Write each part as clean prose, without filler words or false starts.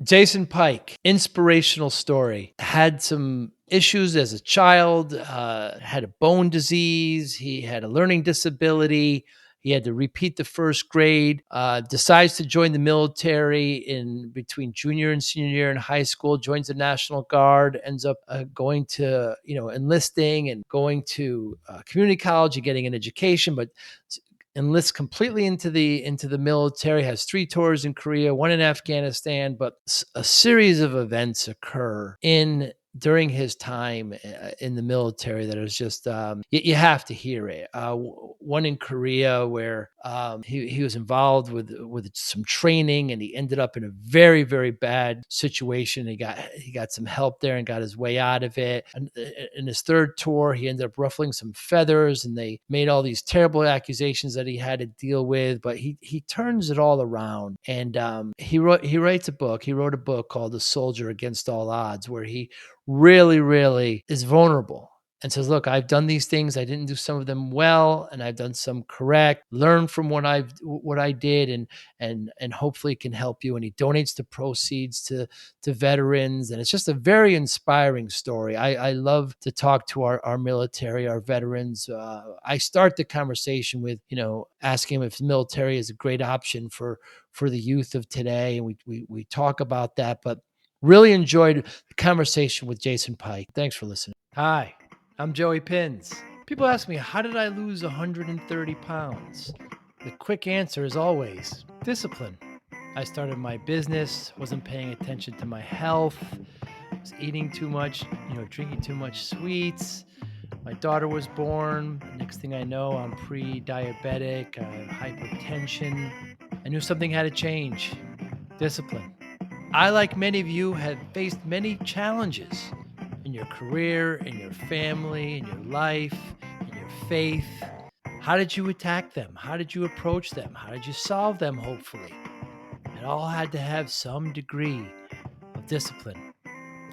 Jason Pike, inspirational story. Had some issues as a child, had a bone disease. He had a learning disability. He had to repeat the first grade, decides to join the military in between junior and senior year in high school, joins the National Guard, ends up going to, enlisting and going to community college and getting an education, but enlists completely into the military, has 3 tours in Korea, 1 in Afghanistan, but a series of events occur during his time in the military that is just you have to hear it. One in Korea where he was involved with some training, and he ended up in a very, very bad situation. He got some help there and got his way out of it. And in his 3rd tour, he ended up ruffling some feathers, and they made all these terrible accusations that he had to deal with. But he turns it all around, and he wrote a book called "The Soldier Against All Odds," where he really, really is vulnerable and says, look, I've done these things. I didn't do some of them well, and I've done some correct. Learn from what I did, and hopefully it can help you. And he donates the proceeds to veterans. And it's just a very inspiring story. I love to talk to our military, our veterans. I start the conversation with, asking if the military is a great option for the youth of today. And we talk about that, but really enjoyed the conversation with Jason Pike. Thanks for listening. Hi, I'm Joey Pinz. People ask me, how did I lose 130 pounds? The quick answer is always discipline. I started my business, wasn't paying attention to my health, was eating too much, drinking too much sweets. My daughter was born. Next thing I know, I'm pre-diabetic, I have hypertension. I knew something had to change. Discipline. I, like many of you, have faced many challenges in your career, in your family, in your life, in your faith. How did you attack them? How did you approach them? How did you solve them, hopefully? It all had to have some degree of discipline.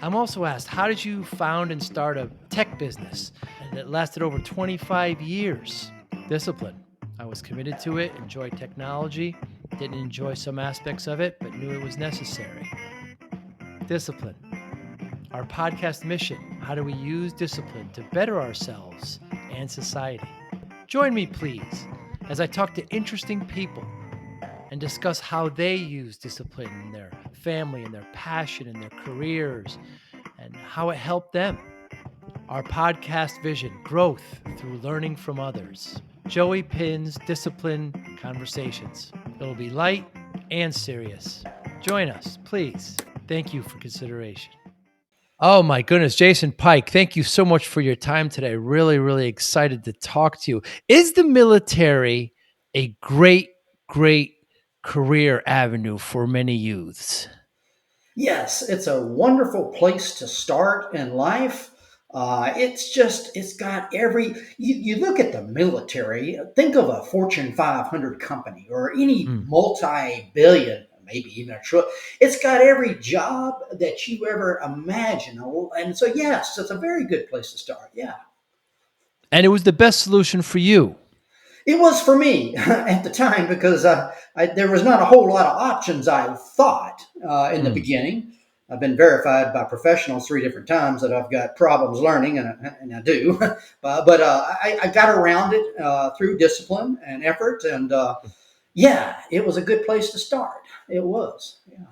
I'm also asked, how did you found and start a tech business that lasted over 25 years? Discipline. I was committed to it, enjoyed technology, didn't enjoy some aspects of it, but knew it was necessary. Discipline. Our podcast mission: how do we use discipline to better ourselves and society? Join me, please, as I talk to interesting people and discuss how they use discipline in their family, in their passion, in their careers, and how it helped them. Our podcast vision: growth through learning from others. Joey Pinz Discipline Conversations. It'll be light and serious. Join us, please. Thank you for consideration. Oh my goodness, Jason Pike, thank you so much for your time today. Really, really excited to talk to you. Is the military a great, great career avenue for many youths? Yes, it's a wonderful place to start in life. It's got you look at the military, think of a Fortune 500 company or any Mm. multi-billion, maybe even a trillion. It's got every job that you ever imagine. And so, yes, it's a very good place to start. Yeah. And it was the best solution for you. It was for me at the time because there was not a whole lot of options, I thought, in the Mm. beginning. I've been verified by professionals 3 different times that I've got problems learning, and I do. I got around it through discipline and effort. And yeah, it was a good place to start. It was. Yeah.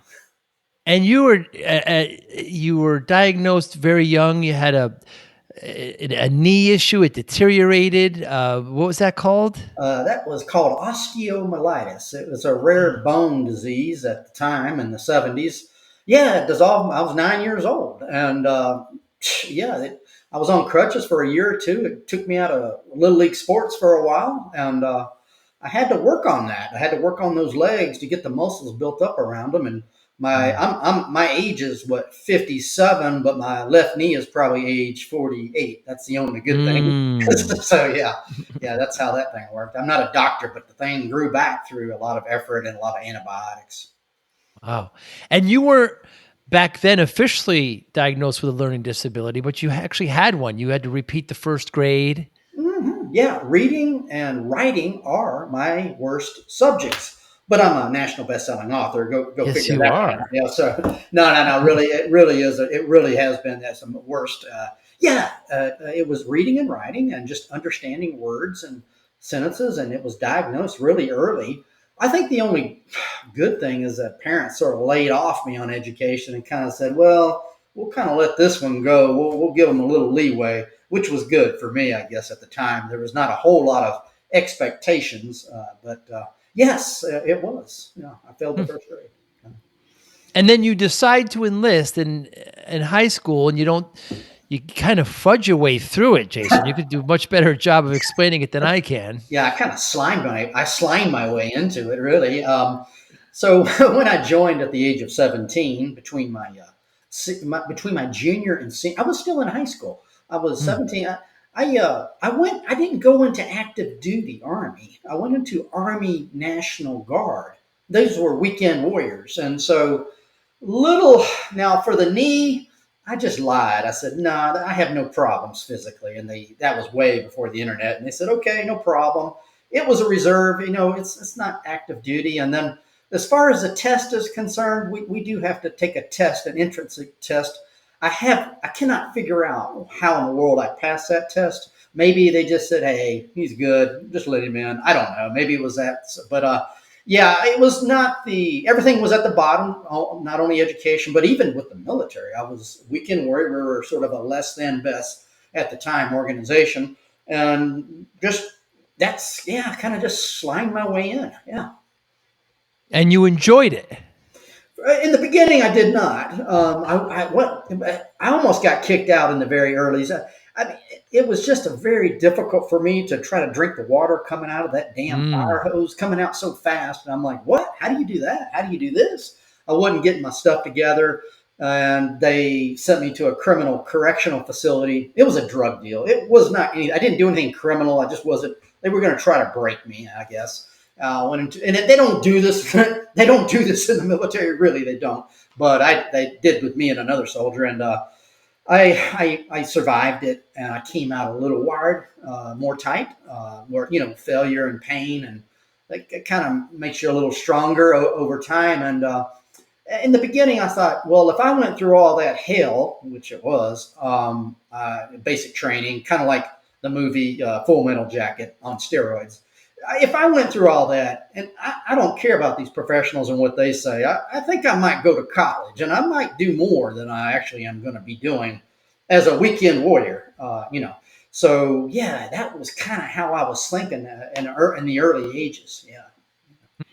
And you were diagnosed very young. You had a knee issue. It deteriorated. What was that called? That was called osteomyelitis. It was a rare Mm. bone disease at the time in the 70s. Yeah, it dissolved. I was 9 years old. And I was on crutches for a year or two. It took me out of Little League sports for a while. And I had to work on that. I had to work on those legs to get the muscles built up around them. And Mm. my age is 57, but my left knee is probably age 48. That's the only good thing. Mm. So yeah, that's how that thing worked. I'm not a doctor, but the thing grew back through a lot of effort and a lot of antibiotics. Wow. And you were back then officially diagnosed with a learning disability, but you actually had one. You had to repeat the first grade. Yeah, reading and writing are my worst subjects. but I'm a national best-selling author. Go Yes, figure you that one are. out. Yeah. So no. Really, it really is. It really has been that's the worst. It was reading and writing and just understanding words and sentences, and it was diagnosed really early. I think the only good thing is that parents sort of laid off me on education and kind of said, "Well, we'll kind of let this one go. We'll give them a little leeway," which was good for me, I guess. At the time, there was not a whole lot of expectations, but yes, it was. Yeah, I failed the Hmm. first grade. And then you decide to enlist in high school, and you kind of fudge your way through it, Jason. You could do a much better job of explaining it than I can. Yeah, I slimed my way into it really. So when I joined at the age of 17, between my junior and senior, I was still in high school. I was Hmm. 17. I went. I didn't go into active duty Army. I went into Army National Guard. Those were weekend warriors, and so little now for the knee, I just lied. I said, "No, nah, I have no problems physically." And that was way before the internet. And they said, "Okay, no problem." It was a reserve, it's not active duty. And then as far as the test is concerned, we do have to take a test, an entrance test. I cannot figure out how in the world I passed that test. Maybe they just said, "Hey, he's good. Just let him in." I don't know. Maybe it was that, but yeah, it was not everything was at the bottom, not only education, but even with the military. I was weekend warrior. We were sort of a less than best at the time organization. And kind of just slimed my way in. Yeah. And you enjoyed it. In the beginning, I did not. I almost got kicked out in the very early. I mean, it was just a very difficult for me to try to drink the water coming out of that damn Mm. fire hose, coming out so fast. And I'm like, what? How do you do that? How do you do this? I wasn't getting my stuff together, and they sent me to a criminal correctional facility. It was a drug deal. It was not any. I didn't do anything criminal. I just wasn't. They were going to try to break me, I guess. And they don't do this. They don't do this in the military, really. They don't. But they did with me and another soldier, and I survived it, and I came out a little wired, more tight, more failure and pain, and it kind of makes you a little stronger over time. And in the beginning, I thought, well, if I went through all that hell, which it was, basic training, kind of like the movie Full Metal Jacket on steroids. If I went through all that, and I don't care about these professionals and what they say, I think I might go to college and I might do more than I actually am going to be doing as a weekend warrior. So yeah, that was kind of how I was thinking in the early ages. Yeah.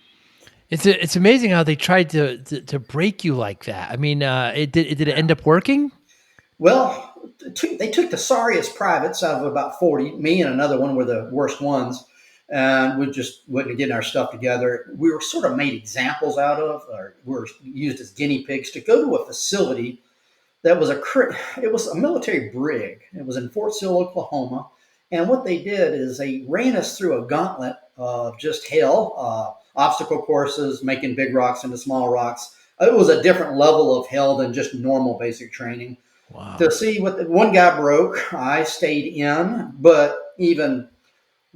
It's amazing how they tried to break you like that. I mean, did it end up working? Well, they took the sorriest privates out of about 40. Me and another one were the worst ones. And we just wouldn't get our stuff together. We were sort of made examples out of, or were used as guinea pigs to go to a facility that was it was a military brig. It was in Fort Sill, Oklahoma. And what they did is they ran us through a gauntlet of just hell, obstacle courses, making big rocks into small rocks. It was a different level of hell than just normal basic training to Wow. see what one guy broke. I stayed in, but even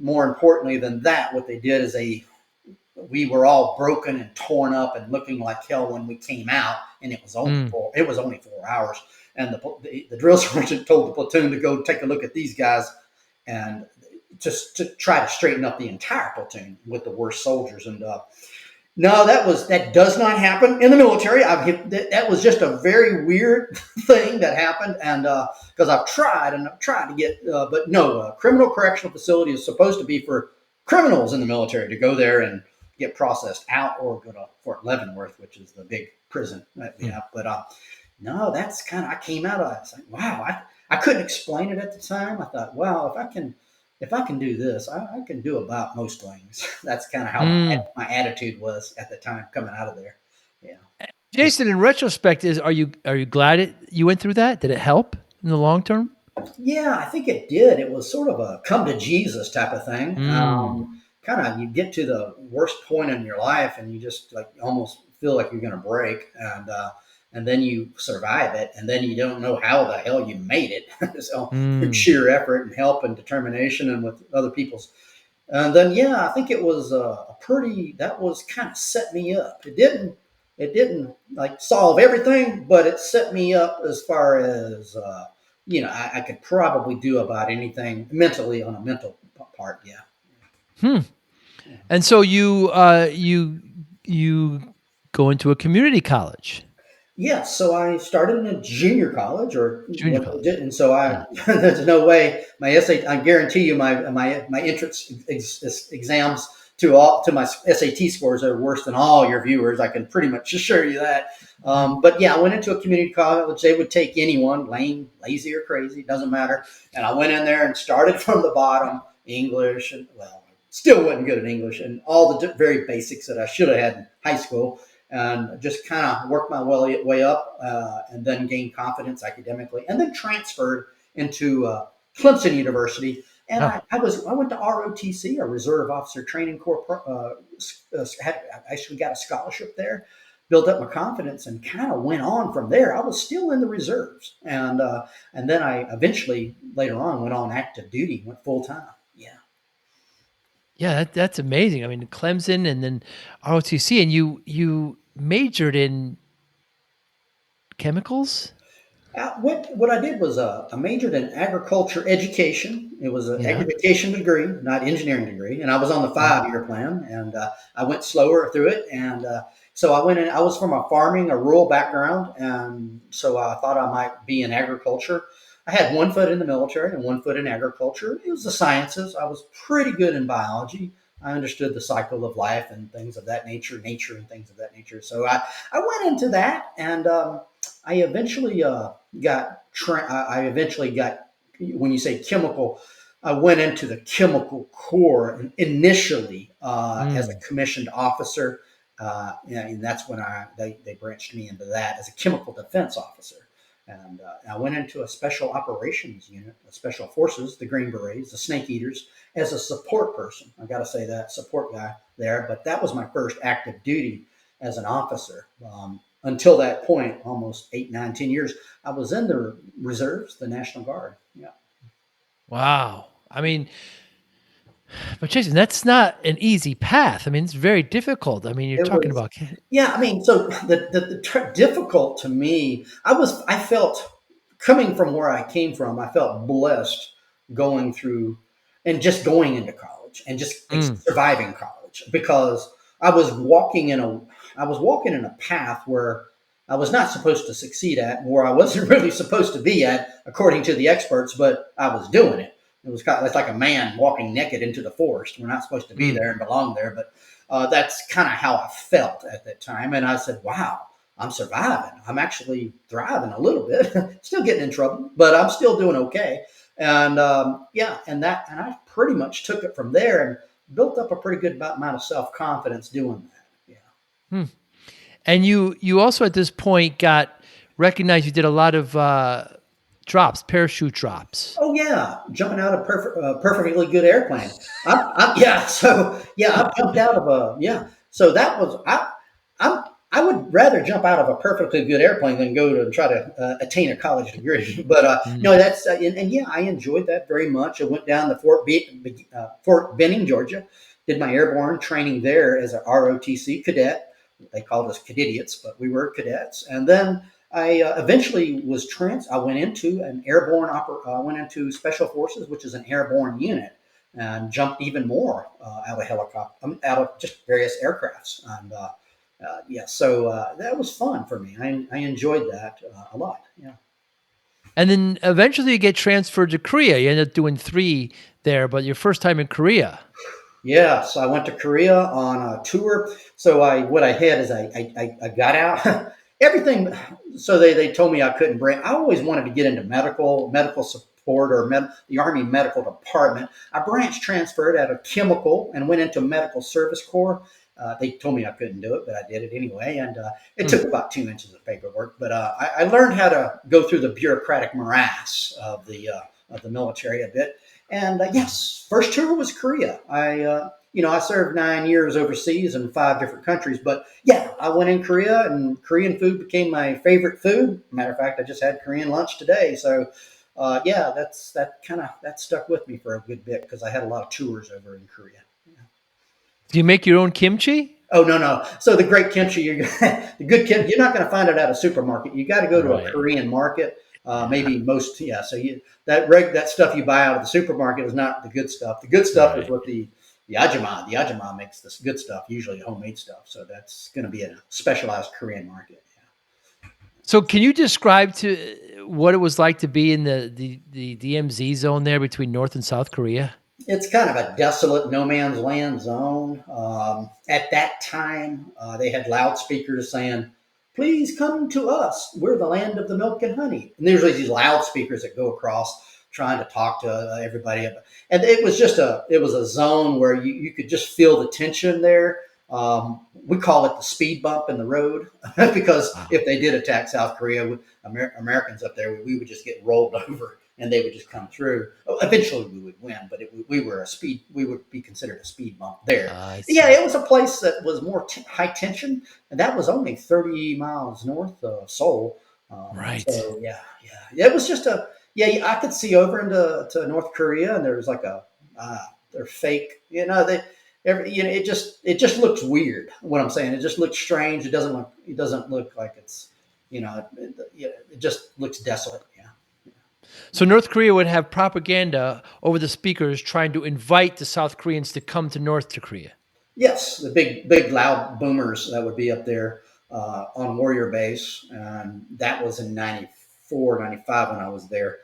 more importantly than that, what they did is we were all broken and torn up and looking like hell when we came out, and Mm. it was only 4 hours. And the drill sergeant told the platoon to go take a look at these guys and just to try to straighten up the entire platoon with the worst soldiers. And no, that does not happen in the military. That was just a very weird thing that happened, and because I've tried to get, but no, a criminal correctional facility is supposed to be for criminals in the military to go there and get processed out, or go to Fort Leavenworth, which is the big prison that we Mm. have. But no, that's kind of I came out of. I was like, wow, I couldn't explain it at the time. I thought, wow, if I can do this, I can do about most things. That's kind of how Mm. my attitude was at the time coming out of there. Yeah. Jason, in retrospect, are you glad you went through that? Did it help in the long term? Yeah, I think it did. It was sort of a come to Jesus type of thing. Mm. Kind of, you get to the worst point in your life, and you just like almost feel like you're going to break, and then you survive it, and then you don't know how the hell you made it. So through Mm. sheer effort and help and determination, and with other people's And then, yeah, I think it was a pretty, that was kind of set me up. It didn't like solve everything, but it set me up as far as, I could probably do about anything mentally on a mental part. Yeah. Hmm. And so you go into a community college, Yes, so I started in a junior college, or junior what I college. did, and so Hmm. there's no way my SAT. I guarantee you my entrance exams to my SAT scores are worse than all your viewers. I can pretty much assure you that. But yeah, I went into a community college. They would take anyone, lame, lazy, or crazy, doesn't matter. And I went in there and started from the bottom, English, and well, still wasn't good at English, and all the very basics that I should have had in high school, and just kind of worked my way up, and then gained confidence academically, and then transferred into Clemson University. And Oh, I went to ROTC, a Reserve Officer Training Corps. I actually got a scholarship there, built up my confidence, and kind of went on from there. I was still in the reserves, and then I eventually later on went on active duty, went full time. Yeah. yeah, that's amazing. I mean, Clemson and then ROTC, and you majored in chemicals. What I did was I majored in agriculture education. It was an Yeah. education degree, not engineering degree, and I was on the Mm. 5 year plan. And I went slower through it, and so I went in. I was from a farming, a rural background, and so I thought I might be in agriculture. I had one foot in the military and one foot in agriculture. It was the sciences. I was pretty good in biology. I understood the cycle of life and things of that nature and things of that nature. So I went into that, and I eventually I eventually got, when you say chemical, I went into the chemical corps initially as a Mm. commissioned officer, and that's when they branched me into that as a chemical defense officer. And I went into a special operations unit, a special forces, the Green Berets, the Snake Eaters, as a support person. I got to say that support guy there, but that was my first active duty as an officer. Until that point, almost 8, 9, 10 years, I was in the reserves, the National Guard. Yeah. Wow. I mean, but Jason, that's not an easy path. I mean, it's very difficult. I mean, you're It talking was, about yeah. I mean, so difficult to me. I felt, coming from where I came from, I felt blessed going through and just going into college and just mm, surviving college, because I was walking in a, I was walking in a path where I was not supposed to succeed at, and where I wasn't really supposed to be at, according to the experts, but I was doing it. It was kind of, it's like a man walking naked into the forest. We're not supposed to be mm. there and belong there, but that's kind of how I felt at that time. And I said, wow, I'm surviving. I'm actually thriving a little bit. Still getting in trouble, but I'm still doing okay. And yeah, and I pretty much took it from there and built up a pretty good amount of self confidence doing that. Yeah. Hmm. And you also at this point got recognized. You did a lot of drops, parachute drops. Oh yeah, jumping out of perfectly good airplane. Yeah, so yeah, I jumped out of a, yeah. So that was I would rather jump out of a perfectly good airplane than go to try to attain a college degree. But Mm. no, that's and yeah, I enjoyed that very much. I went down to Fort Benning, Georgia, did my airborne training there as a ROTC cadet. They called us cadets, but we were cadets. And then I eventually I went into I went into Special Forces, which is an airborne unit, and jumped even more out of helicopter, out of just various aircrafts. And yeah, so that was fun for me. I enjoyed that a lot. Yeah. And then eventually you get transferred to Korea. You end up doing 3 there, but your first time in Korea. Yes, I went to Korea on a tour. So what I had is I got out everything. So they told me I couldn't bring. I always wanted to get into medical support, or the Army Medical Department. I branch transferred out of chemical and went into Medical Service Corps. They told me I couldn't do it, but I did it anyway, and it Mm. took about 2 inches of paperwork. But I learned how to go through the bureaucratic morass of the military a bit. And yes, first tour was Korea. I served 9 years overseas in 5 different countries. But yeah, I went in Korea, and Korean food became my favorite food. Matter of fact, I just had Korean lunch today. So yeah, that stuck with me for a good bit because I had a lot of tours over in Korea. Do you make your own kimchi? Oh no, no. So the great kimchi, the good kimchi, you're not going to find it at a supermarket. You got to go to a Right. Korean market. Yeah. Maybe most, yeah. So that stuff you buy out of the supermarket is not the good stuff. The good stuff is Right. what the ajima. The ajima makes this good stuff, usually homemade stuff. So that's going to be a specialized Korean market. So can you describe to what it was like to be in the DMZ zone there between North and South Korea? It's kind of a desolate no man's land zone. At that time, they had loudspeakers saying, "Please come to us. We're the land of the milk and honey." And there's these loudspeakers that go across trying to talk to everybody. And it was a zone where you could just feel the tension there. We call it the speed bump in the road because Wow. if they did attack South Korea, Americans up there, we would just get rolled over and they would just come through. Eventually, we would win, but we were a speed. We would be considered a speed bump there. I Yeah, see. it was a place that was more high tension, and that was only 30 miles north of Seoul. Right. So yeah, it was just a yeah. I could see over into North Korea, and there was like they're fake. It just looks weird. What I'm saying, it just looks strange. It doesn't look like it's it just looks desolate. Yeah. So North Korea would have propaganda over the speakers trying to invite the South Koreans to come to North to Korea. Yes, the big loud boomers that would be up there on Warrior Base, and that was in 94, 95 when I was there.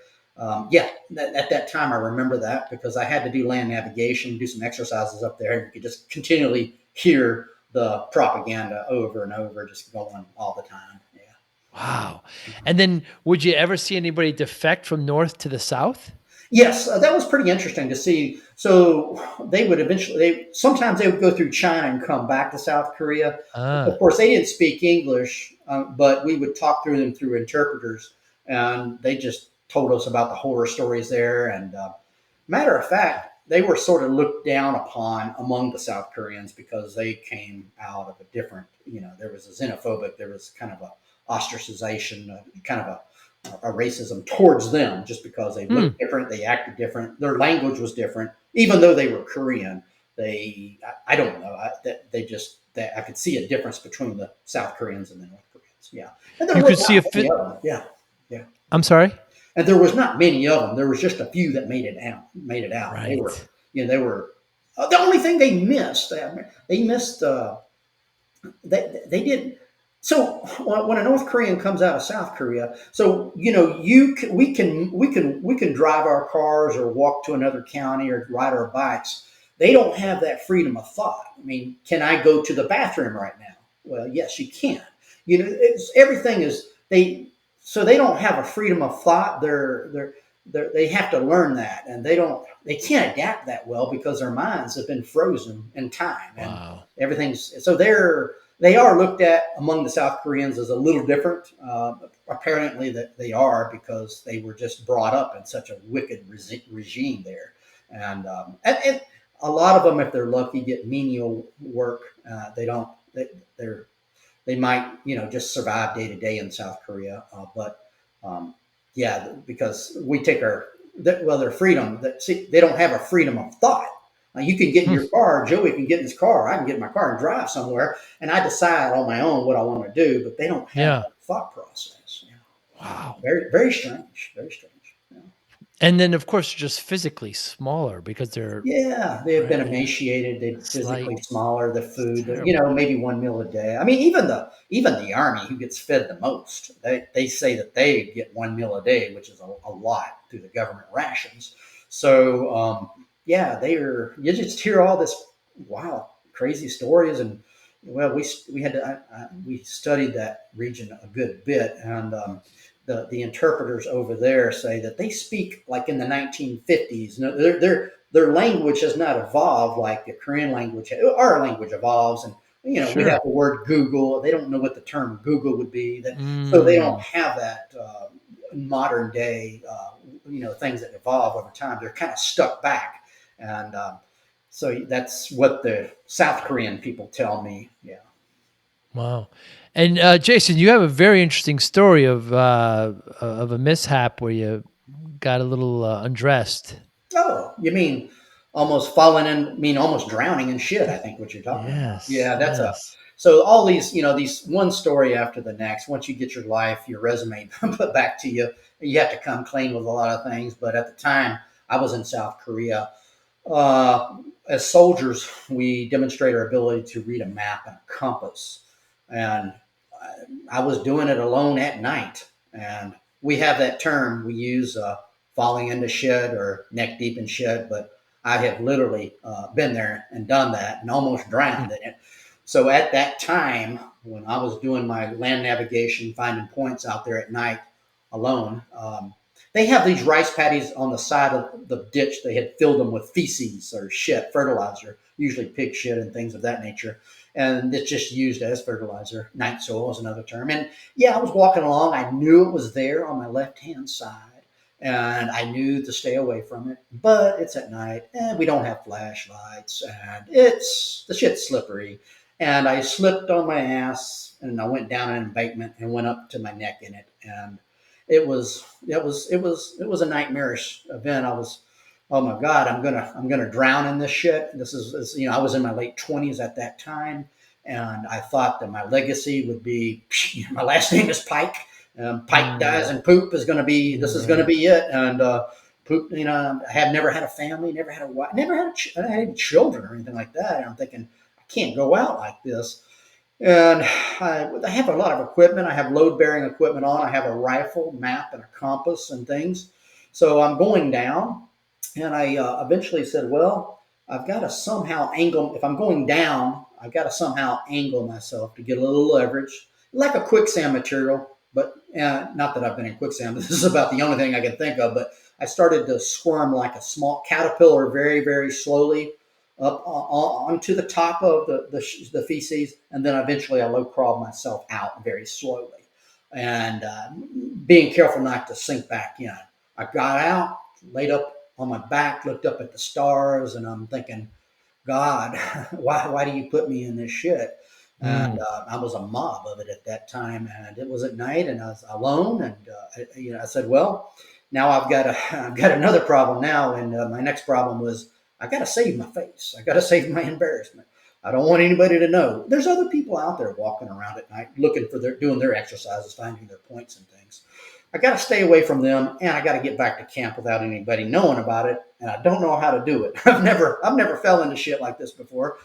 Yeah, at that time I remember that because I had to do land navigation, do some exercises up there, and you could just continually hear the propaganda over and over, just going all the time. Yeah. Wow. And then would you ever see anybody defect from North to the South? Yes, that was pretty interesting to see. So they would sometimes they would go through China and come back to South Korea. Of Ah, course, they didn't speak English, but we would talk through them through interpreters, and they just told us about the horror stories there. And matter of fact, they were sort of looked down upon among the South Koreans because they came out of a different, there was a xenophobic, there was kind of a ostracization, kind of a racism towards them just because they hmm. looked different, they acted different, their language was different, even though they were Korean. I don't know, I could see a difference between the South Koreans and the North Koreans. Yeah, and there You was could see not a many fit. of them. Yeah, yeah. I'm sorry? And there was not many of them. There was just a few that made it out. Made it out. They were, Right. they were. The only thing they missed, they missed. They did. So when a North Korean comes out of South Korea, so we can drive our cars or walk to another county or ride our bikes. They don't have that freedom of thought. I mean, can I go to the bathroom right now? Well, yes, you can. Everything is they. So they don't have a freedom of thought. They have to learn that, and they can't adapt that well because their minds have been frozen in time, and Wow. everything's so they are looked at among the South Koreans as a little different. Apparently, that they are because they were just brought up in such a wicked regime there, and a lot of them, if they're lucky, get menial work. They don't. They're they might just survive day to day in South Korea. But yeah, because we take their freedom. See, they don't have a freedom of thought. You can get in Hmm. your car. Joey can get in his car. I can get in my car and drive somewhere, and I decide on my own what I want to do. But they don't have Yeah. that thought process. Yeah. Wow. Very very strange. Very strange. Yeah. And then, of course, just physically smaller because they're Yeah, they've been right. emaciated. They're Slight. physically smaller. The It's food, terrible. maybe one meal a day. I mean, even the army, who gets fed the most, they say that they get one meal a day, which is a lot through the government rations. So yeah, they are. You just hear all this wild, crazy stories, and well, we had to we studied that region a good bit, and the interpreters over there say that they speak like in the 1950s. No, their language has not evolved like the Korean language. Our language evolves, and we have Sure. the word Google. They don't know what the term Google would be. So they don't Mm. have that modern day. Things that evolve over time. They're kind of stuck back, and so that's what the South Korean people tell me. Yeah. Wow. And Jason, you have a very interesting story of a mishap where you got a little undressed. Oh, you mean almost falling in, mean almost drowning in shit, I think what you're talking about. Yes, Yeah, yes. so all these, these one story after the next, once you get your life, your resume put back to you, you have to come clean with a lot of things. But at the time, I was in South Korea. Uh, as soldiers, we demonstrate our ability to read a map and a compass. And I was doing it alone at night. And we have that term we use, falling into shit or neck deep in shit, but I have literally been there and done that and almost drowned in it. So at that time, when I was doing my land navigation, finding points out there at night alone, they have these rice paddies on the side of the ditch. They had filled them with feces or shit, fertilizer, usually pig shit and things of that nature. And it's just used as fertilizer. Night soil is another term. And yeah, I was walking along. I knew it was there on my left hand side. And I knew to stay away from it, but it's at night and we don't have flashlights and it's the shit's slippery. And I slipped on my ass and I went down an embankment and went up to my neck in it. And it was a nightmarish event. I was, oh my God, I'm gonna drown in this shit. I was in my late 20s at that time, and I thought that my legacy would be my last name is Pike. Pike dies Mm, and poop is going to be this is going to right. be it. And poop, I have never had a family, never had a wife, never had, any children or anything like that. And I'm thinking I can't go out like this. And I have a lot of equipment. I have load bearing equipment on. I have a rifle, map, and a compass and things. So I'm going down, and I eventually said, "Well, I've got to somehow angle. If I'm going down, I've got to somehow angle myself to get a little leverage, like a quicksand material. But not that I've been in quicksand. This is about the only thing I can think of. But I started to squirm like a small caterpillar, very, very slowly up onto the top of the feces, and then eventually I low crawled myself out very slowly, and being careful not to sink back in. I got out, laid up on my back, looked up at the stars, and I'm thinking, God, why do you put me in this shit? And Mm, I was a mob of it at that time, and it was at night, and I was alone, and I said, well, now I've got another problem now, and my next problem was I got to save my face, I got to save my embarrassment. I don't want anybody to know. There's other people out there walking around at night, looking for doing their exercises, finding their points and things. I got to stay away from them, and I got to get back to camp without anybody knowing about it. And I don't know how to do it. I've never fell into shit like this before.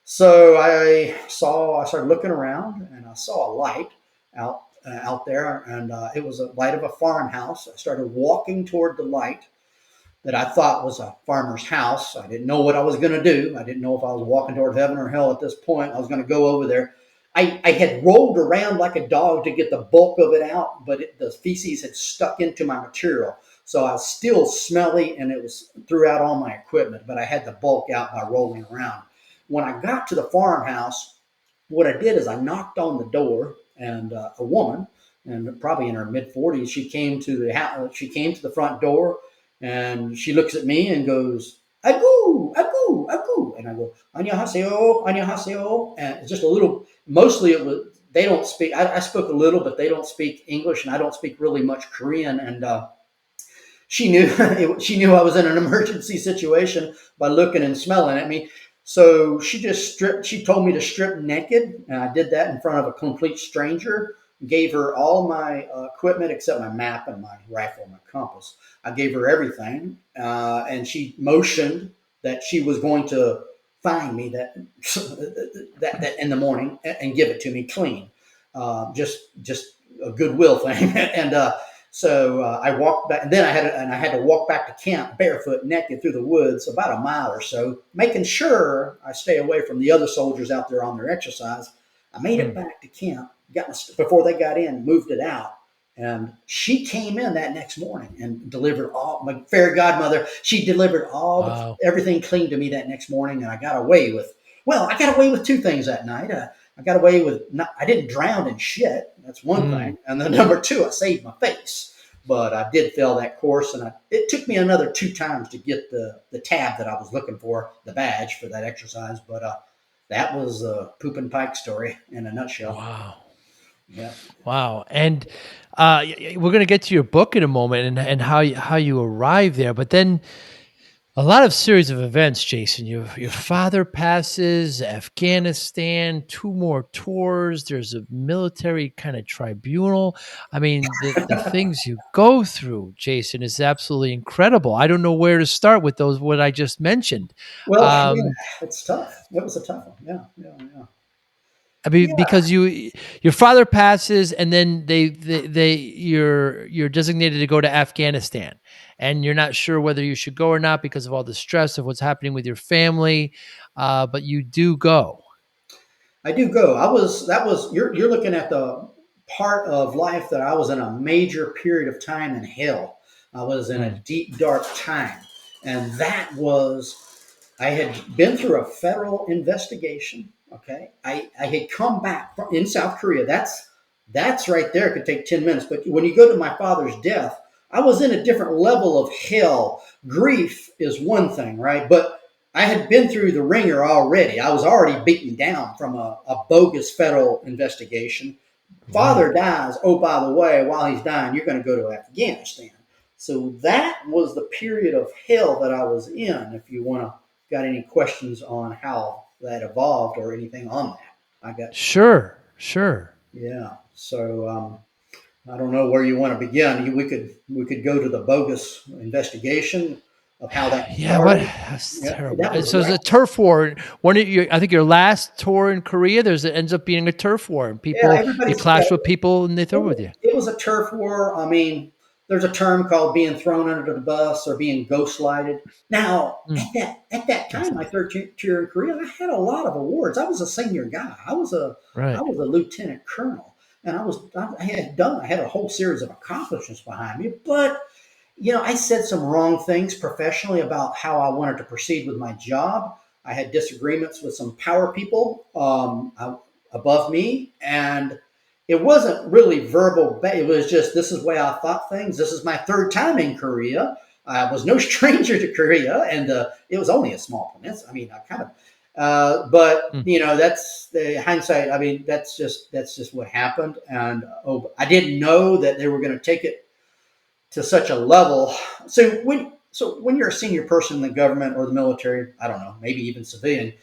So I started looking around, and I saw a light out there, and it was a light of a farmhouse. I started walking toward the light that I thought was a farmer's house. I didn't know what I was going to do. I didn't know if I was walking toward heaven or hell at this point. I was going to go over there. I had rolled around like a dog to get the bulk of it out, but the feces had stuck into my material. So I was still smelly and it was throughout all my equipment, but I had the bulk out by rolling around. When I got to the farmhouse, what I did is I knocked on the door, and a woman, and probably in her mid 40s, she came to the house. She came to the front door, and she looks at me and goes, "Agu, agu, agu," and I go, "Annyeonghaseyo, annyeonghaseyo," and it's just a little. Mostly, it was they don't speak. I spoke a little, but they don't speak English, and I don't speak really much Korean, and she knew she knew I was in an emergency situation by looking and smelling at me. So she just stripped. She told me to strip naked, and I did that in front of a complete stranger. Gave her all my equipment except my map and my rifle and my compass. I gave her everything, and she motioned that she was going to find me that in the morning and give it to me clean. Just a goodwill thing, and so I walked back, and then I had to walk back to camp barefoot, naked through the woods, about a mile or so, making sure I stay away from the other soldiers out there on their exercise. I made it mm. back to camp, before they got in, moved it out, and she came in that next morning and delivered all my fairy godmother. She delivered Wow. everything clean to me that next morning, and I got away with. Well, I got away with two things that night. I got away with not, I didn't drown in shit. That's one Mm. thing. And then number two, I saved my face. But I did fail that course, and it took me another two times to get the tab that I was looking for, the badge for that exercise. But that was a poop and pike story in a nutshell. Wow. Yeah. Wow. And we're going to get to your book in a moment and how you arrive there. But then a lot of series of events, Jason. Your father passes, Afghanistan, two more tours. There's a military kind of tribunal. I mean, the things you go through, Jason, is absolutely incredible. I don't know where to start with those what I just mentioned. Well, yeah, Um, it's tough. It was a tough one. Yeah, yeah, yeah. I mean, Yeah, because your father passes, and then you're designated to go to Afghanistan, and you're not sure whether you should go or not because of all the stress of what's happening with your family, but you do go. I do go. You're looking at the part of life that I was in a major period of time in hell. I was in a Mm, deep, dark time. And that was I had been through a federal investigation. Okay, I had come back from in South Korea. That's right there. It could take 10 minutes. But when you go to my father's death, I was in a different level of hell. Grief is one thing, right? But I had been through the ringer already. I was already beaten down from a bogus federal investigation. right. Father dies. Oh, by the way, while he's dying, you're going to go to Afghanistan. So that was the period of hell that I was in. If you want to got any questions on how that evolved or anything on that, I got Sure, sure. yeah. So I don't know where you want to begin. We could go to the bogus investigation of how that Yeah, what? started. That's Yeah, terrible. that was So it's a right. turf war. One of your, I think your last tour in Korea, it ends up being a turf war, and Yeah, people you everybody's yeah. clash with people, and they throw with you. It was a turf war. I mean, there's a term called being thrown under the bus or being ghostlighted. Now, Mm, at that yes, time, my third year in Korea, I had a lot of awards. I was a senior guy. I right. was a lieutenant colonel, and I had a whole series of accomplishments behind me. But I said some wrong things professionally about how I wanted to proceed with my job. I had disagreements with some power people above me, and it wasn't really verbal. It was just this is the way I thought things. This is my third time in Korea. I was no stranger to Korea, and it was only a small peninsula. I mean, I kind of, but Mm, that's the hindsight. I mean, that's just what happened, and I didn't know that they were going to take it to such a level. So when you're a senior person in the government or the military, I don't know, maybe even civilian,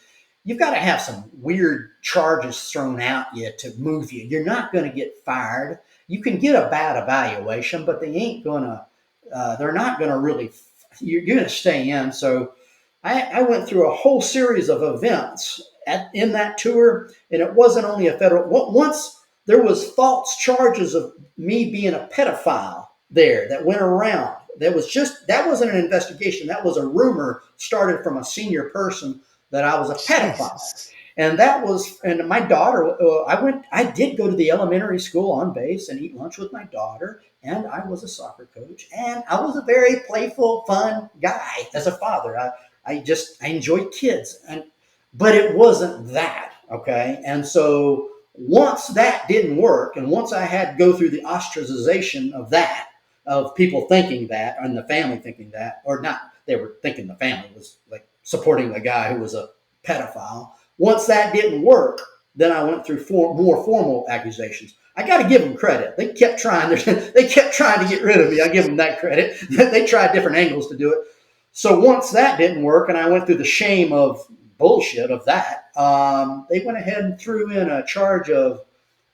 you've got to have some weird charges thrown at you to move you. You're not going to get fired. You can get a bad evaluation, but they ain't going to. They're not going to really. You're going to stay in. So I went through a whole series of events in that tour, and it wasn't only a federal. Once there was false charges of me being a pedophile there that went around. That wasn't an investigation. That was a rumor started from a senior person that I was a pedophile. Jesus. And my daughter, I did go to the elementary school on base and eat lunch with my daughter. And I was a soccer coach. And I was a very playful, fun guy as a father. I enjoyed kids. But it wasn't that. Okay. And so once that didn't work, and once I had to go through the ostracization of that, of people thinking that, and the family thinking that, or not, they were thinking the family was like supporting the guy who was a pedophile. Once that didn't work, then I went through more formal accusations. I got to give them credit. They kept trying. They kept trying to get rid of me. I give them that credit. They tried different angles to do it. So once that didn't work, and I went through the shame of bullshit of that, they went ahead and threw in a charge of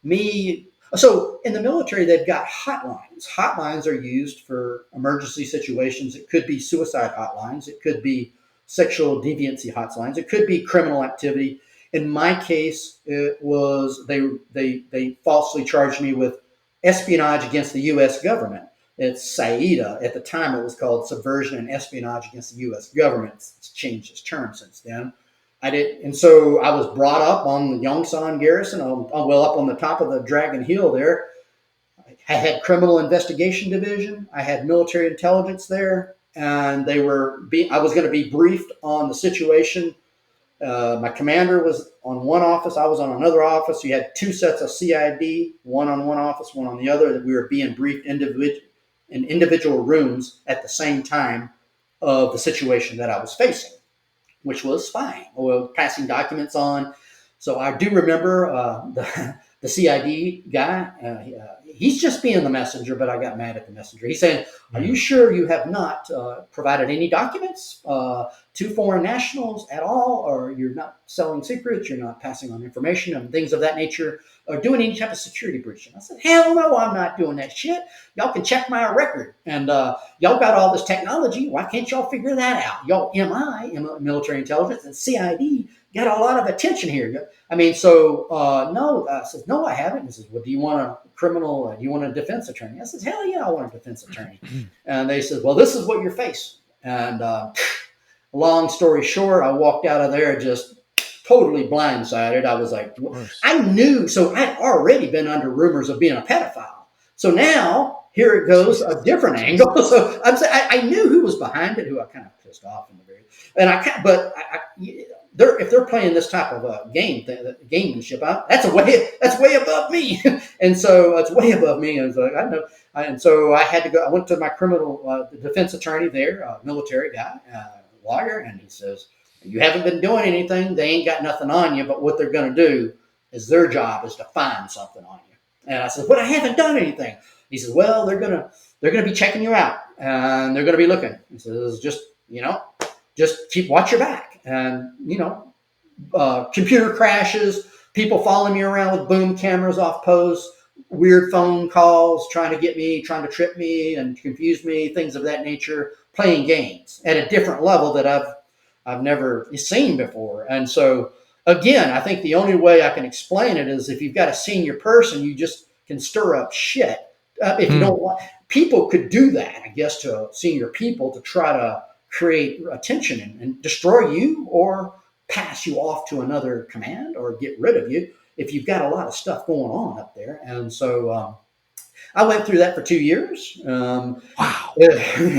me. So in the military, they've got hotlines. Hotlines are used for emergency situations. It could be suicide hotlines. It could be sexual deviancy hotlines. It could be criminal activity. In my case, it was they falsely charged me with espionage against the U.S. government. It's SAIDA. At the time, it was called subversion and espionage against the U.S. government. It's changed its term since then. I did, and so I was brought up on the Yongsan Garrison, well up on the top of the Dragon Hill there. I had criminal investigation division. I had military intelligence there, and I was going to be briefed on the situation. My commander was on one office. I was on another office. You had two sets of CID, one on one office, one on the other. That we were being briefed in individual rooms at the same time of the situation that I was facing, which was fine. Well, passing documents on. So I do remember the CID guy, he's just being the messenger, but I got mad at the messenger. He's saying, are you Mm. sure you have not provided any documents to foreign nationals at all, or you're not selling secrets, you're not passing on information and things of that nature, or doing any type of security breach? And I said, hell no, I'm not doing that shit. Y'all can check my record. And y'all got all this technology. Why can't y'all figure that out? Y'all, MI, military intelligence, and CID got a lot of attention here. I mean, so no, I says, no, I haven't. He says, well, do you want a criminal, do you want a defense attorney? I says, hell yeah, I want a defense attorney. And they said, well, this is what you're facing. And long story short, I walked out of there just totally blindsided. I was like, Of course. I knew, so I'd already been under rumors of being a pedophile. So now here it goes, a Jesus. different angle. Jesus. So I knew who was behind it, who I kind of pissed off in the very, and if they're playing this type of gamemanship, that's way above me, and so it's way above me. And so I know, and so I had to go. I went to my criminal defense attorney there, military guy, lawyer, and he says, "You haven't been doing anything. They ain't got nothing on you. But what they're going to do is their job is to find something on you." And I said, "But I haven't done anything." He says, "Well, they're gonna be checking you out, and they're gonna be looking." He says, just keep watch your back, and computer crashes, people following me around with boom cameras off posts, weird phone calls trying to get me, trying to trip me and confuse me, things of that nature, playing games at a different level that I've never seen before. And so again, I think the only way I can explain it is if you've got a senior person, you just can stir up shit. If you Mm. don't want, people could do that, I guess, to senior people to try to create attention and destroy you or pass you off to another command or get rid of you if you've got a lot of stuff going on up there. And so I went through that for 2 years. Wow.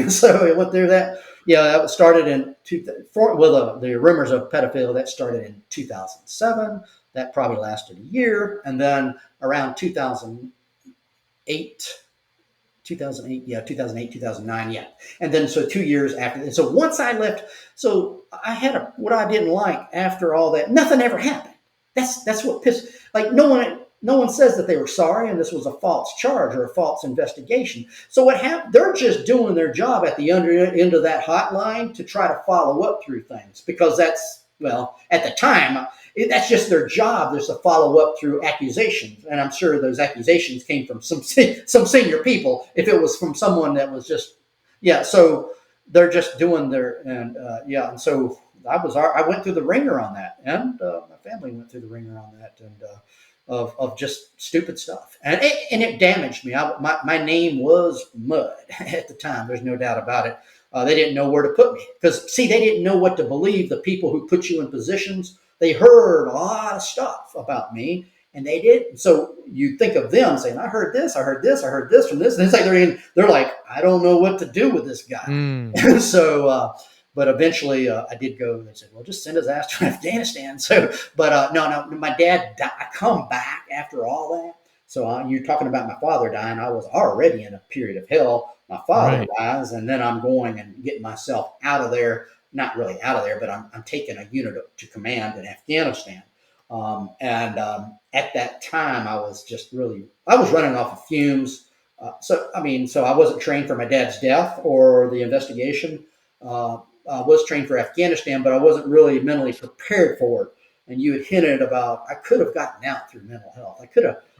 So I went through that. Yeah, that started in the rumors of pedophilia that started in 2007. That probably lasted a year, and then around 2008, 2008, yeah, 2008, 2009, yeah. And then so 2 years after. And so once I left, so I had what I didn't like after all that. Nothing ever happened. That's what pissed. Like no one says that they were sorry and this was a false charge or a false investigation. So what happened? They're just doing their job at the under end of that hotline to try to follow up through things because at the time that's just their job. There's a follow up through accusations, and I'm sure those accusations came from some senior people. If it was from someone that was just so they're just doing their and so I went through the ringer on that, and my family went through the ringer on that, and of just stupid stuff, and it damaged me. My name was mud at the time. There's no doubt about it. They didn't know where to put me because see, they didn't know what to believe. The people who put you in positions, they heard a lot of stuff about me, and they did. So you think of them saying, "I heard this, I heard this, I heard this from this," and it's like they're like, "I don't know what to do with this guy." Mm. So, but eventually, I did go. And they said, "Well, just send his ass to Afghanistan." So, but no, my dad died. I come back after all that. So you're talking about my father dying. I was already in a period of hell. My father Right. dies, and then I'm going and getting myself out of there. Not really out of there, but I'm taking a unit to command in Afghanistan. And at that time, I was running off of fumes. So I wasn't trained for my dad's death or the investigation. I was trained for Afghanistan, but I wasn't really mentally prepared for it. And you had hinted about I could have gotten out through mental health. I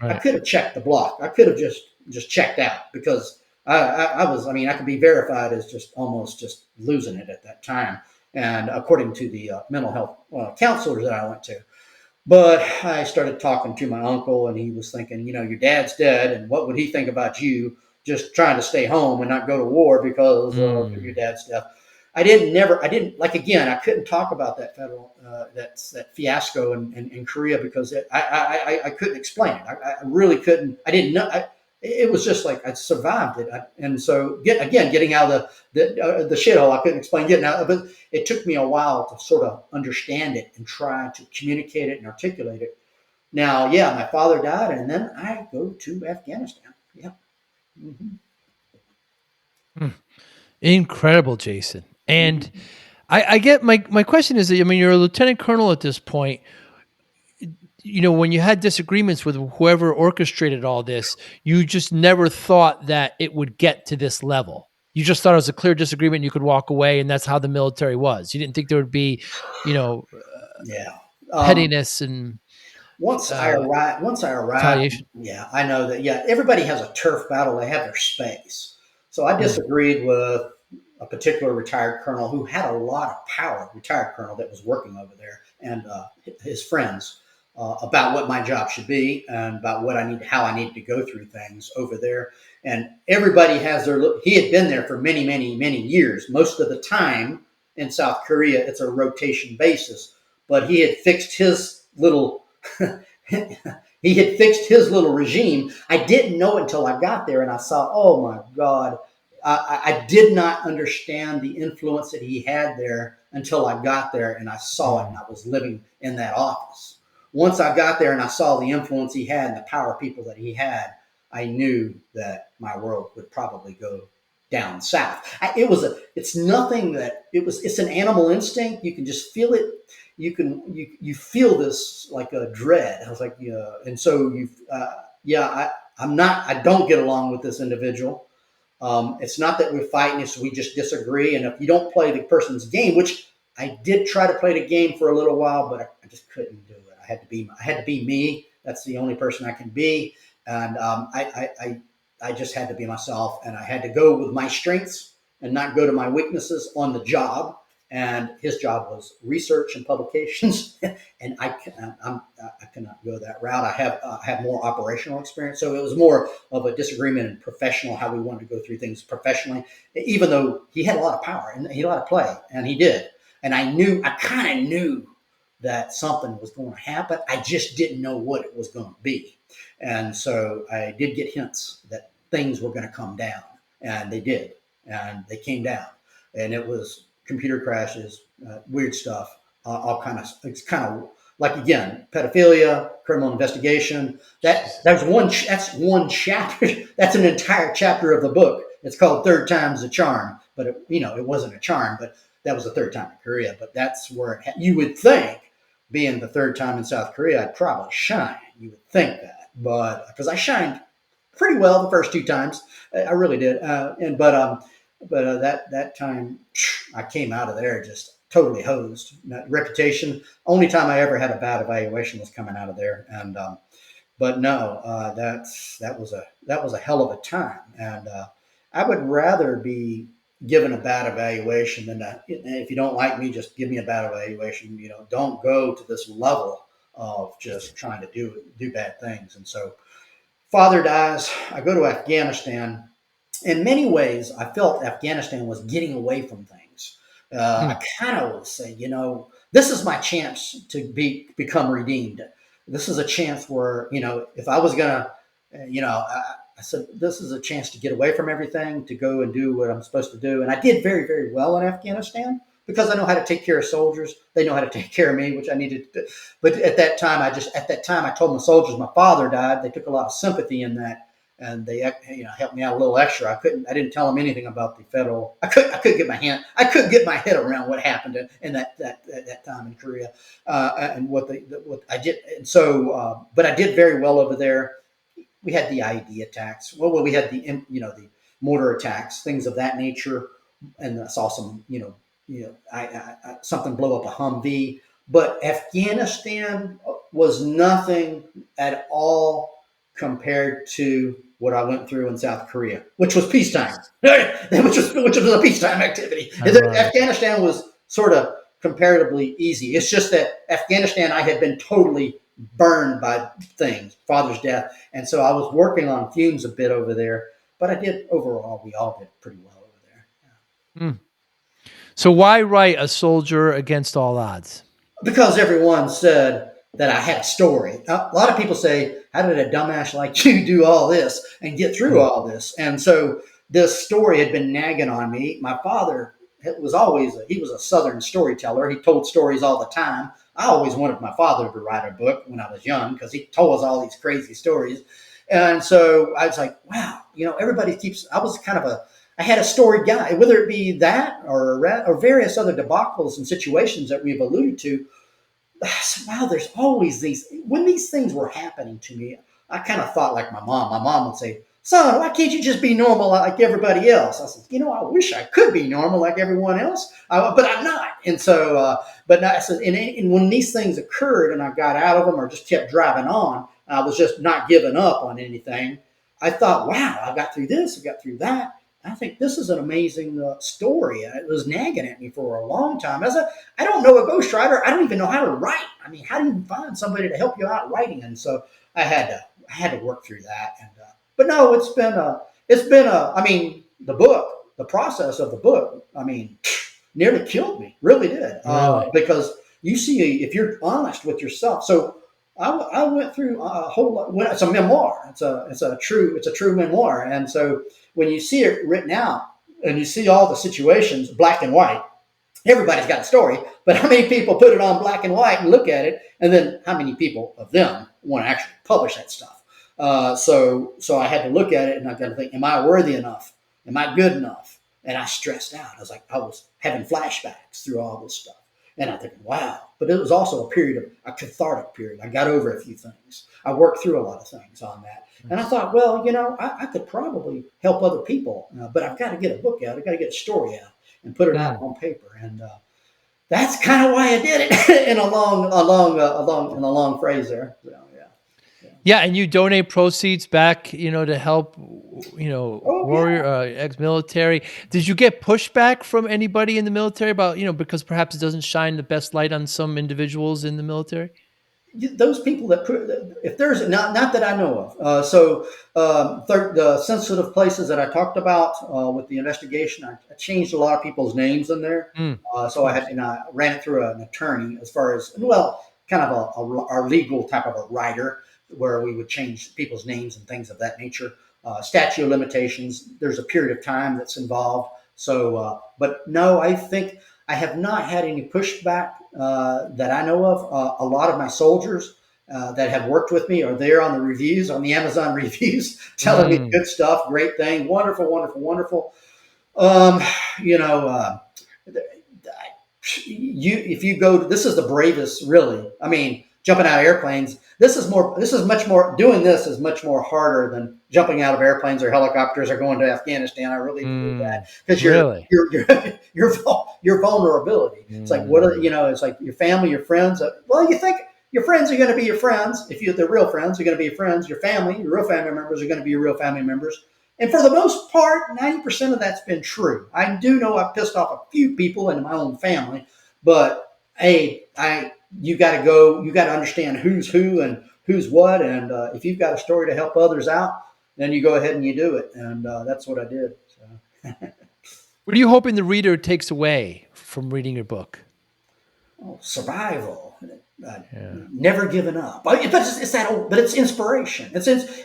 Right. could have checked the block. I could have just checked out because I was. I mean, I could be verified as just almost just losing it at that time. And according to the mental health counselors that I went to, but I started talking to my uncle, and he was thinking, your dad's dead, and what would he think about you just trying to stay home and not go to war because of your Mm. dad's death? I didn't like again. I couldn't talk about that federal that fiasco in Korea because I couldn't explain it. I really couldn't. I didn't know. It was just like I survived it, and so getting out of the shithole. I couldn't explain getting out, but it took me a while to sort of understand it and try to communicate it and articulate it. Now, yeah, my father died, and then I go to Afghanistan. Yeah. Mm-hmm. Mm. Incredible, Jason. And Mm-hmm. I get my question is that, I mean, you're a lieutenant colonel at this point. when you had disagreements with whoever orchestrated all this, you just never thought that it would get to this level. You just thought it was a clear disagreement and you could walk away, and that's how the military was. You didn't think there would be, you know, Yeah. pettiness and Once I arrived, retaliation. yeah, I know that. Yeah, everybody has a turf battle. They have their space. So I Mm, disagreed with a particular retired colonel who had a lot of power. Retired colonel that was working over there, and his friends about what my job should be and about how I needed to go through things over there. And everybody has their. He had been there for many, many, many years. Most of the time in South Korea, it's a rotation basis. But he had fixed his little he had fixed his little regime. I didn't know it until I got there and I saw, oh my God, I did not understand the influence that he had there until I got there and I saw it and mm, I was living in that office. Once I got there and I saw the influence he had and the power of people that he had, I knew that my world would probably go down south. It's nothing that it's an animal instinct. You can just feel it. You feel this like a dread. I was like, yeah. And so I don't get along with this individual. It's not that we're fighting, it's we just disagree. And if you don't play the person's game, which I did try to play the game for a little while, but I just couldn't do it. I had to be me. That's the only person I can be. And I just had to be myself and I had to go with my strengths and not go to my weaknesses on the job. And his job was research and publications, and I cannot go that route. I have more operational experience, so it was more of a disagreement in professional how we wanted to go through things professionally. Even though he had a lot of power and he had a lot of play, and he did, and I kind of knew that something was going to happen. I just didn't know what it was going to be, and so I did get hints that things were going to come down, and they did, and they came down, and it was computer crashes, weird stuff, all kind of. It's kind of like again, pedophilia, criminal investigation. Jesus. That's one chapter. That's an entire chapter of the book. It's called Third Time's a Charm, but it wasn't a charm, but that was the third time in Korea. But that's where you would think, being the third time in South Korea, I'd probably shine. You would think that, but because I shined pretty well the first two times, I really did. But that time, I came out of there just totally hosed. Reputation. Only time I ever had a bad evaluation was coming out of there. And but no, that was a hell of a time. And I would rather be given a bad evaluation than if you don't like me, just give me a bad evaluation. Don't go to this level of just trying to do bad things. And so, father dies. I go to Afghanistan. In many ways, I felt Afghanistan was getting away from things. I Mm, kind of would say, this is my chance to become redeemed. This is a chance where, if I was gonna, I said, this is a chance to get away from everything, to go and do what I'm supposed to do. And I did very, very well in Afghanistan because I know how to take care of soldiers. They know how to take care of me, which I needed to. But at that time, I told my soldiers my father died. They took a lot of sympathy in that and they helped me out a little extra. I didn't tell them anything about the federal. I couldn't get my head around what happened in that time in Korea, and what I did. And so, but I did very well over there. We had the ID attacks. Well, we had the mortar attacks, things of that nature, and I saw some something blow up a Humvee. But Afghanistan was nothing at all compared to what I went through in South Korea, which was peacetime, which was a peacetime activity. ironic. Afghanistan was sort of comparatively easy. It's just that Afghanistan, I had been totally burned by things, father's death, and so I was working on fumes a bit over there. But I did overall. We all did pretty well over there. Mm. So why write A Soldier Against All Odds? Because everyone said that I had a story. A lot of people say, how did a dumbass like you do all this and get through Mm, all this? And so this story had been nagging on me. My father he was a Southern storyteller. He told stories all the time. I always wanted my father to write a book when I was young because he told us all these crazy stories. And so I was like, wow, I had a storied guy, whether it be that or various other debacles and situations that we've alluded to. somehow there's always these, when these things were happening to me, I kind of thought like my mom. My mom would say, "Son, why can't you just be normal like everybody else?" I said, I wish I could be normal like everyone else, but I'm not. And so, but I said, and when these things occurred and I got out of them or just kept driving on, I was just not giving up on anything. I thought, wow, I got through this, I got through that. I think this is an amazing story. It was nagging at me for a long time. I don't know a ghostwriter. I don't even know how to write. I mean, how do you find somebody to help you out writing? And so I had to work through that. And but no, it's been a. I mean, the process of the book. I mean, nearly killed me. Really did. Really? Because you see, if you're honest with yourself. So I went through a whole lot. When it's a memoir, it's a true memoir. And so when you see it written out and you see all the situations, black and white, everybody's got a story. But how many people put it on black and white and look at it, and then how many people of them want to actually publish that stuff? So I had to look at it, and I got to think: Am I worthy enough? Am I good enough? And I stressed out. I was having flashbacks through all this stuff. And I'm thinking, wow. But it was also a cathartic period. I got over a few things. I worked through a lot of things on that. And I thought, well, I could probably help other people, but I've got to get a book out. I've got to get a story out and put it out Mm. on paper. And that's kind of why I did it in a long phrase there. So, yeah. Yeah. Yeah, and you donate proceeds back, to help, Oh, warrior, yeah. ex-military. Did you get pushback from anybody in the military about, because perhaps it doesn't shine the best light on some individuals in the military? Those people that if there's not that I know of. The sensitive places that I talked about with the investigation, I changed a lot of people's names in there. Of So I had course. and I ran it through an attorney as far as kind of our legal type of a writer where we would change people's names and things of that nature. Statute of limitations. There's a period of time that's involved. So, but no, I think I have not had any pushback that I know of. A lot of my soldiers that have worked with me are there on the reviews, on the Amazon reviews, telling me Mm. good stuff, great thing, wonderful, wonderful, wonderful. Um, you know, if you go, this is the bravest, really. I mean, jumping out of airplanes. This is much more. Doing this is much more harder than jumping out of airplanes or helicopters or going to Afghanistan. I really believe that Mm. because Really? your vulnerability. It's like Mm. it's like your family, your friends. Well, you think your friends are going to be your friends if they're real friends. They're going to be your friends. Your family, your real family members are going to be your real family members. And for the most part, 90% of that's been true. I do know I've pissed off a few people in my own family, but hey, you got to go, you got to understand who's who and who's what. And if you've got a story to help others out, then you go ahead and you do it. And that's what I did. So. What are you hoping the reader takes away from reading your book? Survival, Yeah. never giving up. But it's that old, but it's inspiration.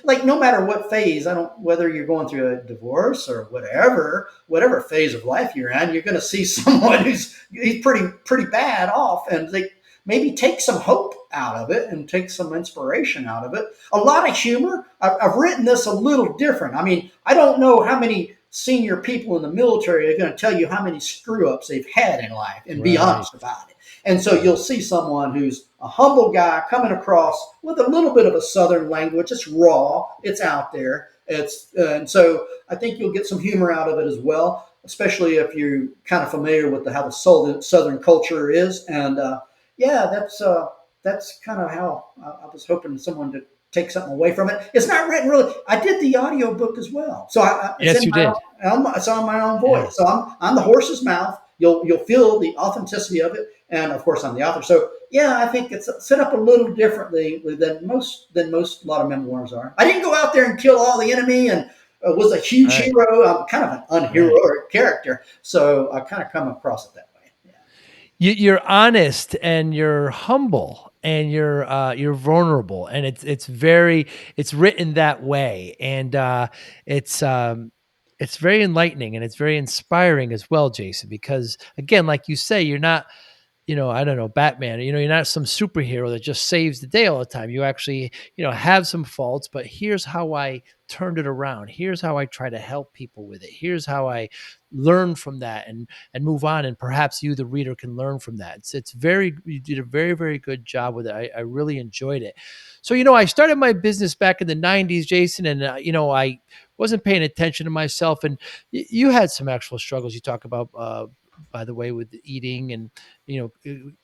Like no matter what phase, I don't whether you're going through a divorce or whatever phase of life you're in, you're going to see someone he's pretty bad off, and they maybe take some hope out of it and take some inspiration out of it. A lot of humor. I've written this a little different. I mean, I don't know how many senior people in the military are going to tell you how many screw ups they've had in life and be Right. honest about it. And so Right. you'll see someone who's a humble guy coming across with a little bit of a Southern language. It's raw, it's out there. And so I think you'll get some humor out of it as well, especially if you're kind of familiar with how the Southern culture is. And yeah, that's kind of how I was hoping someone to take something away from it. It's not written really. I did the audio book as well, so it's Yes, in you did. it's on my own Yeah. voice. So I'm the horse's mouth. You'll feel the authenticity of it, and of course I'm the author. So yeah, I think it's set up a little differently than most a lot of memoirs are. I didn't go out there and kill all the enemy and was a huge Right. hero. I'm kind of an Right. unheroic character, so I kind of come across it that way. Yeah. You're honest and you're humble and you're vulnerable, and it's written that way, and it's very enlightening and it's very inspiring as well, Jason, because again, like you say, you're not I don't know, Batman. You're not some superhero that just saves the day all the time. You actually, have some faults, but here's how I turned it around. Here's how I try to help people with it. Here's how I learn from that and move on. And perhaps you, the reader, can learn from that. You did a very, very good job with it. I really enjoyed it. So, I started my business back in the 90s, Jason, and, I wasn't paying attention to myself. And you had some actual struggles you talk about, by the way, with eating and,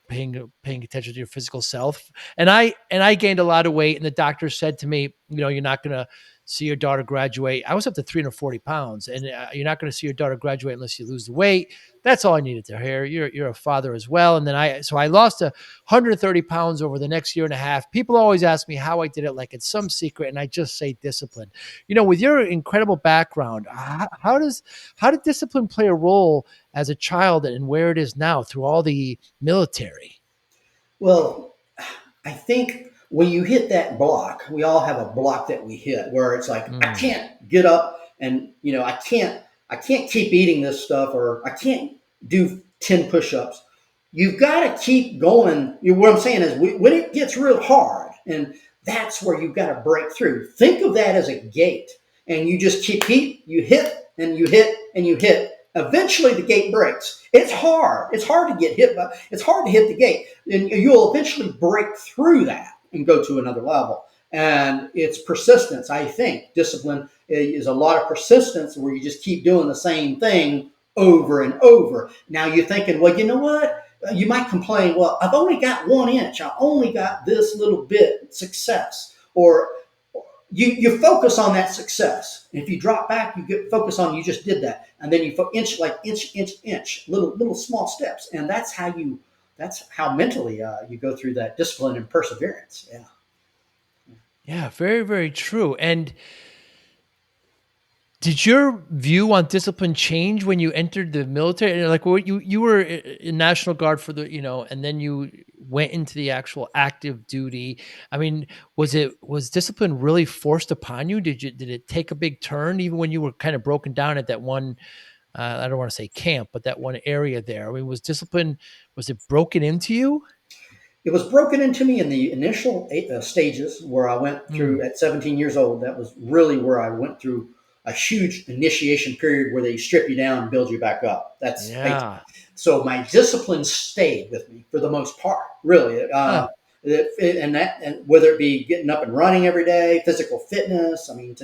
paying attention to your physical self. And I gained a lot of weight, and the doctor said to me, you're not going to see your daughter graduate. I was up to 340 pounds, and you're not going to see your daughter graduate unless you lose the weight. That's all I needed to hear. You're a father as well. And then I lost 130 pounds over the next year and a half. People always ask me how I did it, like it's some secret, and I just say discipline. With your incredible background, how did discipline play a role as a child and where it is now through all the military? Well, I think when you hit that block, we all have a block that we hit where it's like I Mm, can't get up and I can't keep eating this stuff or I can't do 10 push-ups. You've got to keep going. What I'm saying is when it gets real hard, and that's where you've got to break through. Think of that as a gate, and you just you hit and you hit and you hit. Eventually, the gate breaks. It's hard. It's hard to get hit, but it's hard to hit the gate, and you'll eventually break through that and go to another level. And it's persistence. I think discipline is a lot of persistence where you just keep doing the same thing over and over. Now you're thinking, well, you know what? You might complain, well, I've only got 1 inch. I only got this little bit success. Or you focus on that success. And if you drop back, you get focus on you just did that. And then you inch, little small steps. And that's how mentally you go through that discipline and perseverance. Yeah. yeah, very, very true. And did your view on discipline change when you entered the military? And like, you were in National Guard for and then you went into the actual active duty. I mean, was discipline really forced upon you? Did it take a big turn even when you were kind of broken down at that one? I don't want to say camp, but that one area there. I mean, was it broken into you? It was broken into me in the initial stages where I went through Mm, at 17 years old. That was really where I went through a huge initiation period where they strip you down and build you back up. yeah. So my discipline stayed with me for the most part, really. Huh. And whether it be getting up and running every day, physical fitness, I mean,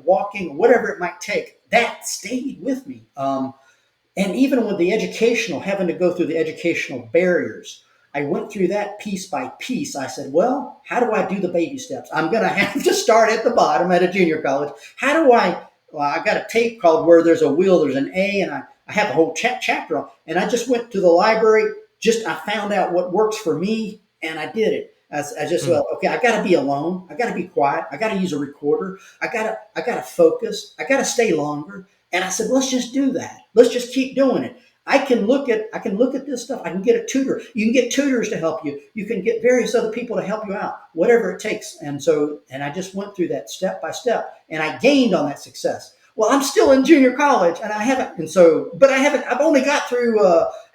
walking, whatever it might take, that stayed with me. And even with the educational, having to go through the educational barriers, I went through that piece by piece. I said, well, how do I do the baby steps? I'm going to have to start at the bottom at a junior college. How do I? Well, I got a tape called Where There's a Will, There's an A, and I have a whole chapter on. And I just went to the library. I found out what works for me, and I did it. I just Mm. well, okay. I got to be alone. I got to be quiet. I got to use a recorder. I got to focus. I got to stay longer. And I said, let's just do that. Let's just keep doing it. I can look at this stuff. I can get a tutor. You can get tutors to help you. You can get various other people to help you out, whatever it takes. And I just went through that step by step, and I gained on that success. Well, I'm still in junior college, and I haven't, and so, but I haven't. I've only got through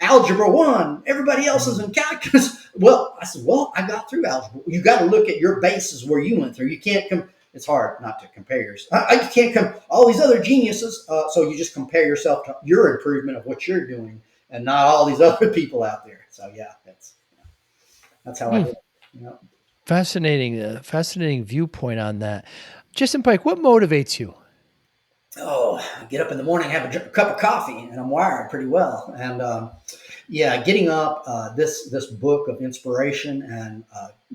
algebra one. Everybody else is Mm. in calculus. Well, I said, well, I got through algebra. You got to look at your bases where you went through. You can't come. It's hard not to compare yours. I can't come all these other geniuses. So you just compare yourself to your improvement of what you're doing, and not all these other people out there. So yeah, that's how I Hmm. did it. You know? Fascinating viewpoint on that. Justin Pike, what motivates you? Oh, I get up in the morning, have a cup of coffee, and I'm wired pretty well. And yeah, getting up, this book of inspiration, and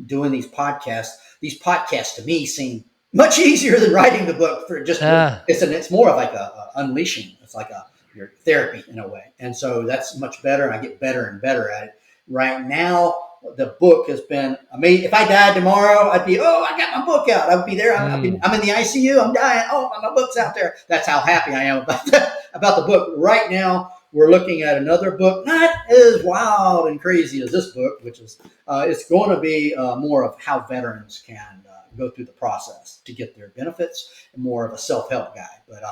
doing these podcasts. These podcasts to me seem much easier than writing the book. For just Ah, it's more of like a unleashing. It's like a your therapy in a way, and so that's much better. And I get better and better at it. Right now, the book has been amazing. If I died tomorrow, I'd be, oh, I got my book out. I would be there. mm, I'm in the ICU. I'm dying. Oh, my book's out there. That's how happy I am about the book. Right now, we're looking at another book, not as wild and crazy as this book, which is it's going to be more of how veterans can go through the process to get their benefits, and more of a self help guide. But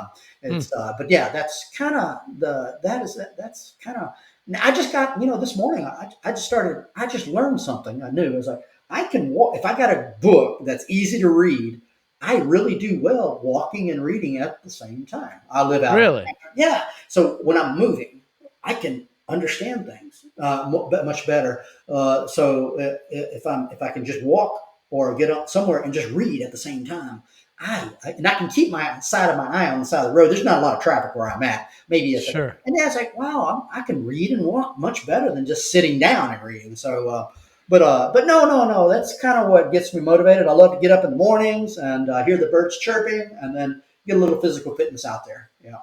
mm. but yeah, that's kind of the that is that's kind of Now, I just got, this morning, I just learned something I knew. It was like, I can walk, if I got a book that's easy to read, I really do well walking and reading at the same time. I live out in, Really? yeah. So when I'm moving, I can understand things much better. If I can just walk or get up somewhere and just read at the same time, and I can keep my side of my eye on the side of the road. There's not a lot of traffic where I'm at. Maybe it's Sure. and that's like, wow, I can read and walk much better than just sitting down and reading. But no. That's kind of what gets me motivated. I love to get up in the mornings and hear the birds chirping, and then get a little physical fitness out there. Yeah,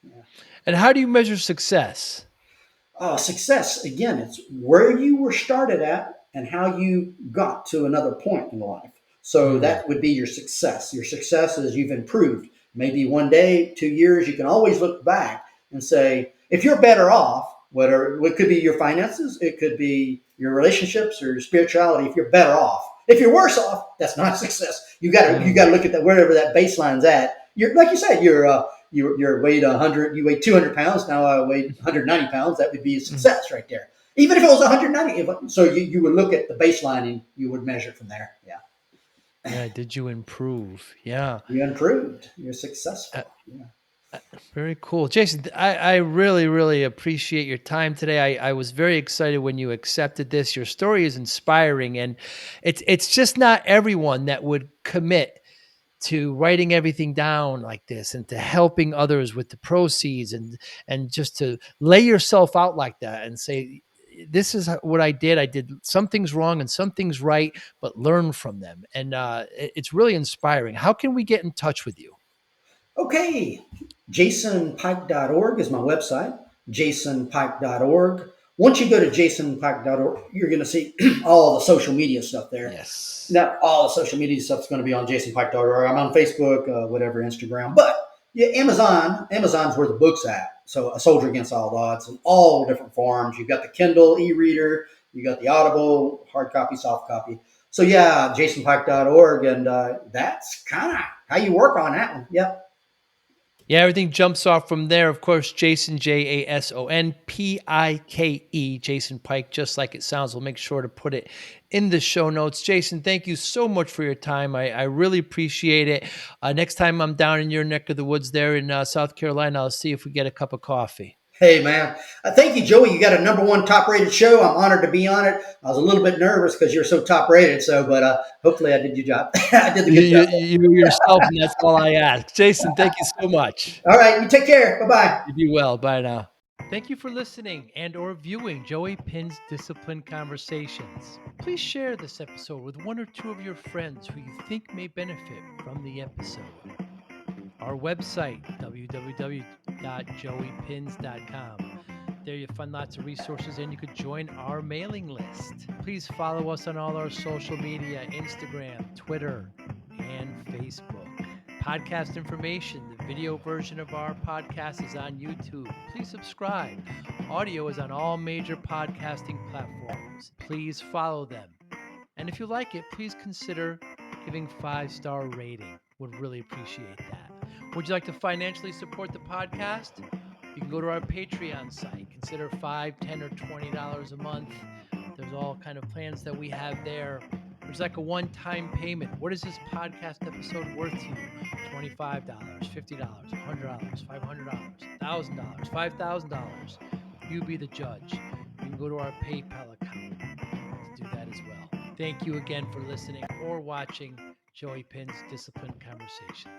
yeah. And how do you measure success? Success again, it's where you were started at and how you got to another point in life. So Mm, that would be your success. Your success is you've improved. Maybe one day, 2 years, you can always look back and say, if you're better off, whatever it could be, your finances, it could be your relationships or your spirituality. If you're better off, if you're worse off, that's not success. You got mm, to look at that wherever that baseline's at. You're like you said, you're weighed 100, you weigh 200 pounds. Now I weigh 190 pounds. That would be a mm. success right there. Even if it was 190, so you would look at the baseline and you would measure from there. Yeah, Yeah, did you improve? Yeah. you improved. You're Uh, successful. Yeah. Very cool. Jason, I really, really appreciate your time today. I was very excited when you accepted this. Your story is inspiring, and it's just not everyone that would commit to writing everything down like this and to helping others with the proceeds and just to lay yourself out like that and say, this is what I did. I did some things wrong and some things right, but learn from them. And it's really inspiring. How can we get in touch with you? Okay, jasonpike.org is my website, jasonpike.org. Once you go to jasonpike.org, you're going to see all the social media stuff there. Yes. Now, all the social media stuff is going to be on jasonpike.org. I'm on Facebook, whatever, Instagram. But yeah, Amazon's where the book's at. So A Soldier Against All Odds in all different forms. You've got the Kindle e-reader, you got the Audible, hard copy, soft copy. So yeah, jasonpike.org. And that's kind of how you work on that one. Yep. Yeah, everything jumps off from there. Of course, Jason, JasonPike, Jason Pike, just like it sounds. We'll make sure to put it in the show notes. Jason, thank you so much for your time. I really appreciate it. Next time I'm down in your neck of the woods there in South Carolina, I'll see if we get a cup of coffee. Hey, man. Thank you, Joey. You got a number one top rated show. I'm honored to be on it. I was a little bit nervous because you're so top rated. But hopefully I did your job. I did the good job. You yourself, and that's all I ask. Jason, thank you so much. All right. You take care. Bye bye. You be well. Bye now. Thank you for listening and or viewing Joey Pinz Discipline Conversations. Please share this episode with one or two of your friends who you think may benefit from the episode. Our website, www.joeypins.com. There you'll find lots of resources and you could join our mailing list. Please follow us on all our social media, Instagram, Twitter, and Facebook. Podcast information, the video version of our podcast is on YouTube. Please subscribe. Audio is on all major podcasting platforms. Please follow them. And if you like it, please consider giving 5-star rating. Would really appreciate that. Would you like to financially support the podcast? You can go to our Patreon site. Consider $5, $10, or $20 a month. There's all kind of plans that we have there. There's like a one-time payment. What is this podcast episode worth to you? $25, $50, $100, $500, $1,000, $5,000. You be the judge. You can go to our PayPal account to do that as well. Thank you again for listening or watching Joey Pinz Discipline Conversations.